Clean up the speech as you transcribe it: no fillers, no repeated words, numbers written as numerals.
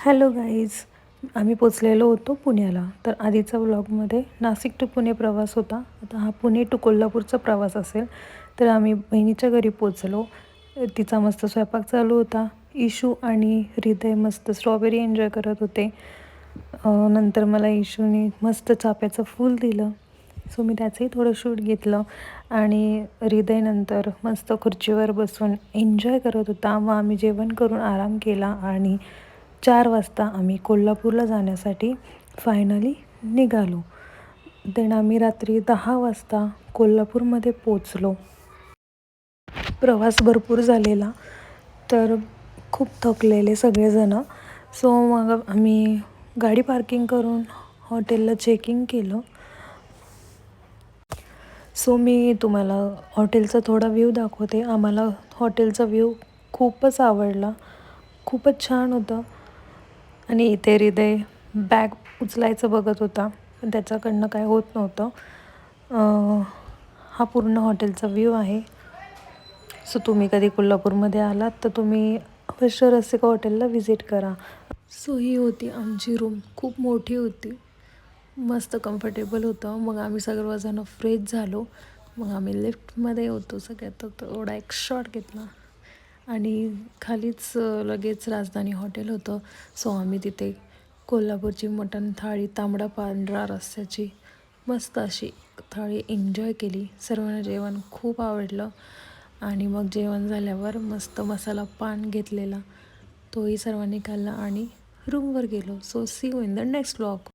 Hello guys, आम्ही पोचलेलो होतो पुण्याला. तर आधीचा व्लॉगमध्ये नाशिक टू पुणे प्रवास होता. आता हा पुणे टू कोल्हापूरचा प्रवास असेल. तर आम्ही बहिणीच्या घरी पोचलो. तिचा मस्त स्वयंपाक चालू होता. इशू आणि हृदय मस्त स्ट्रॉबेरी एन्जॉय करत होते. नंतर मला इशूने मस्त चाफ्याचं फूल दिलं, सो मी त्याचंही थोडं शूट घेतलं. आणि हृदयनंतर मस्त खुर्चीवर बसून एन्जॉय करत होता. मग आम्ही जेवण करून आराम केला आणि 4 वाजता आम्ही कोल्हापूरला जाण्यासाठी फायनली निघालो. देन आम्ही रात्री 10 वाजता कोल्हापूरमध्ये पोचलो. प्रवास भरपूर झालेला, तर खूप थकलेले सगळेजणं. सो मग आम्ही गाडी पार्किंग करून हॉटेलला चेकिंग केलं. सो मी तुम्हाला हॉटेलचा थोडा व्ह्यू दाखवते. आम्हाला हॉटेलचा व्ह्यू खूपच आवडला, खूपच छान होतं. आणि इथे हृदय बॅग उचलायचं बघत होता, पण त्याच्याकडनं काय होत नव्हतं. हा पूर्ण हॉटेलचा व्ह्यू आहे. सो तुम्ही कधी कोल्हापूरमध्ये आलात तर तुम्ही अवश्य रसिका हॉटेलला व्हिजिट करा. सो ही होती आमची रूम. खूप मोठी होती, मस्त कम्फर्टेबल होतं. मग आम्ही सर्वजण फ्रेश झालो. मग आम्ही लिफ्टमध्ये होतो सगळ्यात. थोडा एक शॉट घेतला आणि खालीच लगेच राजधानी हॉटेल होतं. सो आम्ही तिथे कोल्हापूरची मटण थाळी, तांबडा पांढरा रस्स्याची मस्त अशी थाळी एन्जॉय केली. सर्वांना जेवण खूप आवडलं. आणि मग जेवण झाल्यावर मस्त मसाला पान घेतलेला, तोही सर्वांनी खाल्ला आणि रूमवर गेलो. So see you in the next vlog.